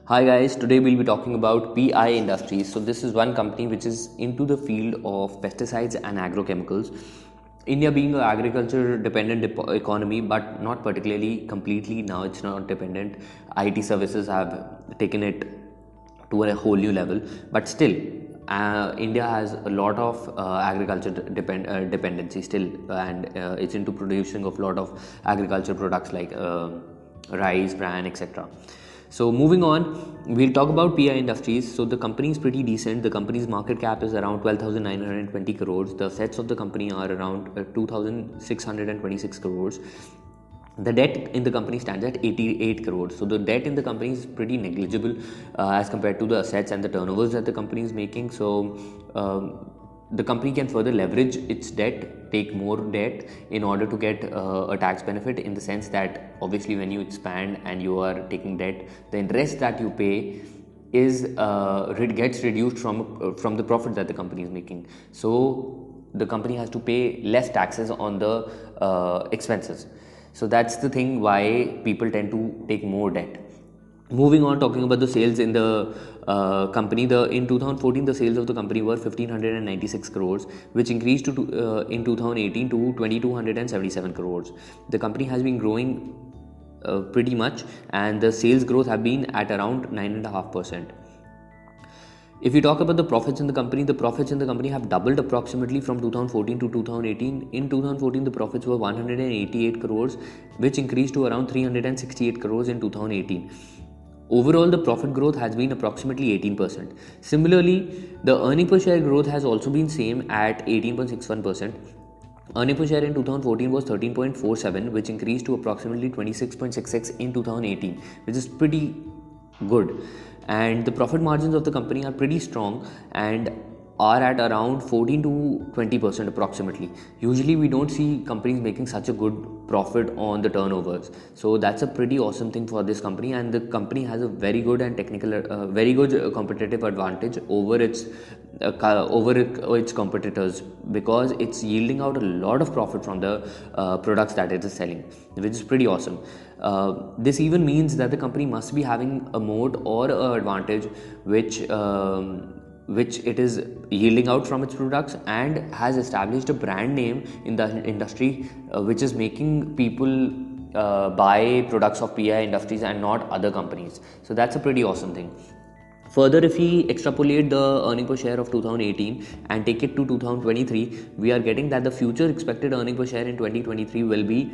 Hi guys, today we'll be talking about PI Industries. So this is one company which is into the field of pesticides and agrochemicals. India being an agriculture dependent economy, but not particularly completely now it's not dependent. IT services have taken it to a whole new level, but still India has a lot of agriculture dependency still, and it's into producing of a lot of agriculture products like rice, bran, etc. So moving on, we'll talk about PI Industries. So the company is pretty decent. The company's market cap is around 12,920 crores. The assets of the company are around 2,626 crores. The debt in the company stands at 88 crores. So the debt in the company is pretty negligible as compared to the assets and the turnovers that the company is making. So the company can further leverage its debt, take more debt in order to get a tax benefit, in the sense that obviously when you expand and you are taking debt, the interest that you pay is gets reduced from the profit that the company is making. So the company has to pay less taxes on the expenses. So that's the thing why people tend to take more debt. Moving on, talking about the sales in the company, in 2014 the sales of the company were 1596 crores, which increased to in 2018 to 2277 crores. The company has been growing pretty much, and the sales growth have been at around 9.5%. If you talk about the profits in the company have doubled approximately from 2014 to 2018. In 2014, the profits were 188 crores, which increased to around 368 crores in 2018. Overall, the profit growth has been approximately 18%. Similarly, the earning per share growth has also been same at 18.61%. Earning per share in 2014 was 13.47, which increased to approximately 26.66 in 2018, which is pretty good. And the profit margins of the company are pretty strong and are at around 14 to 20% approximately. Usually we don't see companies making such a good profit on the turnovers, so that's a pretty awesome thing for this company. And the company has a very good and very good competitive advantage over its competitors, because it's yielding out a lot of profit from the products that it is selling, which is pretty awesome. This even means that the company must be having a moat or an advantage which it is yielding out from its products, and has established a brand name in the industry, which is making people buy products of PI Industries and not other companies. So that's a pretty awesome thing. Further, if we extrapolate the earning per share of 2018 and take it to 2023, we are getting that the future expected earning per share in 2023 will be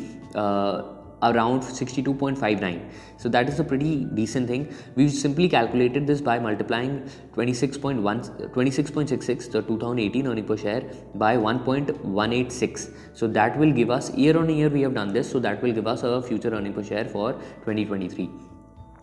around 62.59. So that is a pretty decent thing. We've simply calculated this by multiplying 26.66, the 2018 earning per share, by 1.186. So that will give us, year on year we have done this, so that will give us a future earning per share for 2023.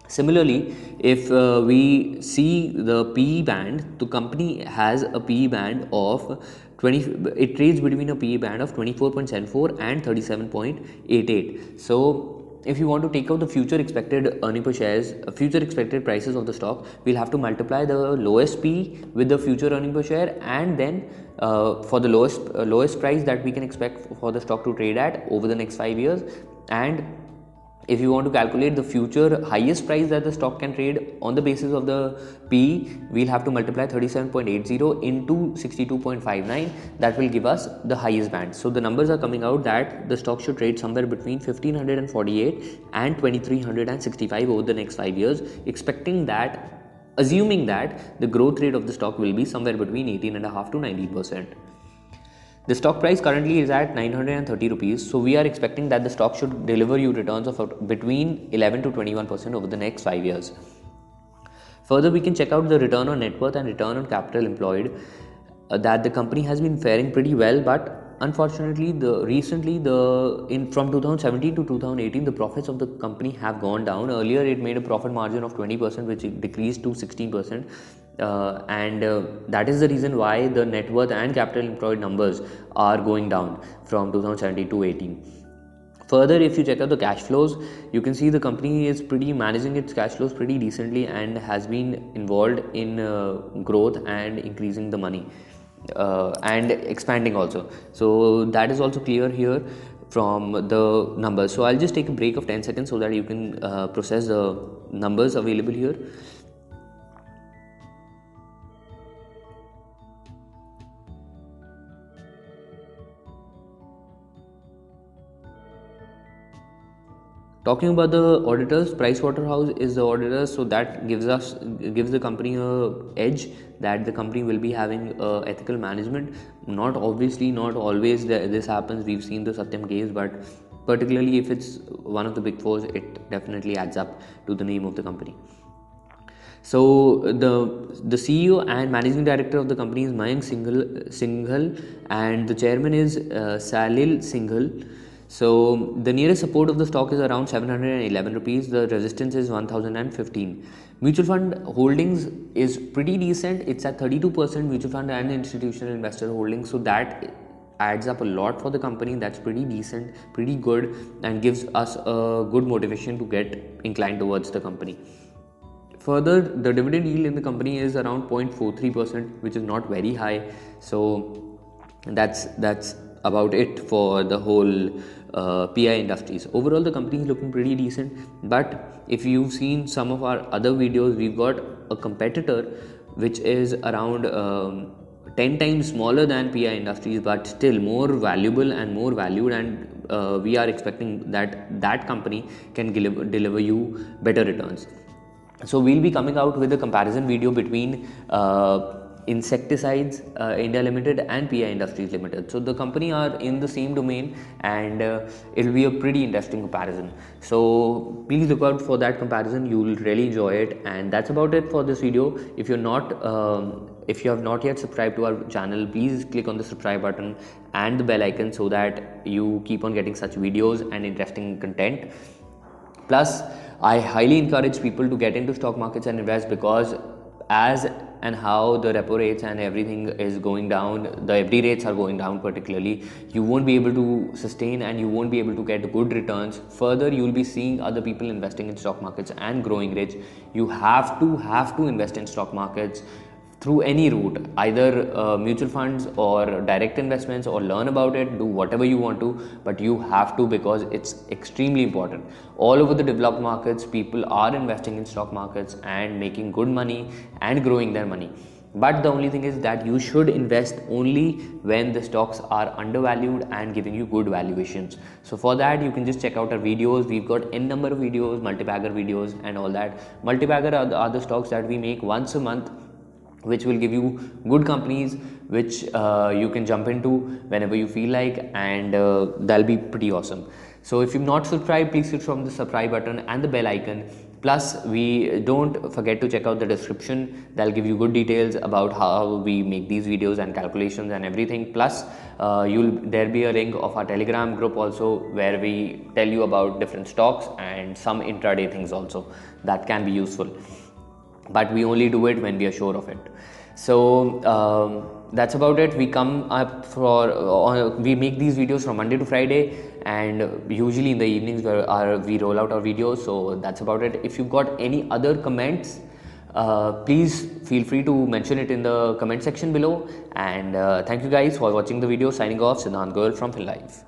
Similarly, if we see the PE band, the company has a PE band of 20, it trades between a PE band of 24.74 and 37.88. So if you want to take out the future expected earning per shares, future expected prices of the stock, we'll have to multiply the lowest PE with the future earning per share, and then for the lowest price that we can expect for the stock to trade at over the next 5 years. And if you want to calculate the future highest price that the stock can trade on the basis of the PE, we'll have to multiply 37.80 into 62.59. That will give us the highest band. So the numbers are coming out that the stock should trade somewhere between 1548 and 2365 over the next 5 years, assuming that the growth rate of the stock will be somewhere between 18.5 to 19%. The stock price currently is at 930 rupees, so we are expecting that the stock should deliver you returns of between 11 to 21% over the next 5 years. Further, we can check out the return on net worth and return on capital employed, that the company has been faring pretty well, but unfortunately from 2017 to 2018 the profits of the company have gone down. Earlier it made a profit margin of 20%, which decreased to 16%, and that is the reason why the net worth and capital employed numbers are going down from 2017 to 18. Further, if you check out the cash flows, you can see the company is managing its cash flows pretty decently and has been involved in growth and increasing the money and expanding also. So that is also clear here from the numbers. So I'll just take a break of 10 seconds so that you can process the numbers available here. Talking about the auditors, Pricewaterhouse is the auditor, so that gives the company a edge that the company will be having ethical management. Not obviously, not always this happens. We've seen the Satyam case, but particularly if it's one of the big fours, it definitely adds up to the name of the company. So the CEO and managing director of the company is Mayank Singhal, and the chairman is Salil Singhal. So the nearest support of the stock is around 711 rupees. The resistance is 1015. Mutual fund holdings is pretty decent. It's at 32% mutual fund and institutional investor holdings. So that adds up a lot for the company. That's pretty decent, pretty good, and gives us a good motivation to get inclined towards the company. Further, the dividend yield in the company is around 0.43%, which is not very high. So that's about it for the whole PI Industries. Overall, the company is looking pretty decent. But if you've seen some of our other videos, we've got a competitor which is around 10 times smaller than PI Industries, but still more valuable and more valued, and we are expecting that company can deliver you better returns. So we'll be coming out with a comparison video between Insecticides India Limited and PI Industries Limited. So the company are in the same domain, and it'll be a pretty interesting comparison. So please look out for that comparison. You'll really enjoy it. And that's about it for this video. If you have not yet subscribed to our channel, please click on the subscribe button and the bell icon so that you keep on getting such videos and interesting content. Plus, I highly encourage people to get into stock markets and invest, because as and how the repo rates and everything is going down, the FD rates are going down particularly, you won't be able to sustain and you won't be able to get good returns. Further, you'll be seeing other people investing in stock markets and growing rich. You have to invest in stock markets through any route, either mutual funds or direct investments, or learn about it, do whatever you want to, but you have to, because it's extremely important. All over the developed markets, people are investing in stock markets and making good money and growing their money. But the only thing is that you should invest only when the stocks are undervalued and giving you good valuations. So for that, you can just check out our videos. We've got n number of videos, multi-bagger videos and all that. Multi-bagger are the stocks that we make once a month, which will give you good companies which you can jump into whenever you feel like, and that'll be pretty awesome. So if you've not subscribed, please click from the subscribe button and the bell icon. Plus, we don't forget to check out the description. That'll give you good details about how we make these videos and calculations and everything. Plus, there'll be a link of our Telegram group also, where we tell you about different stocks and some intraday things also that can be useful. But we only do it when we are sure of it. So that's about it. We come up we make these videos from Monday to Friday, and usually in the evenings we roll out our videos. So that's about it. If you've got any other comments, please feel free to mention it in the comment section below. And thank you guys for watching the video. Signing off, Siddhant Goyal from FinLife.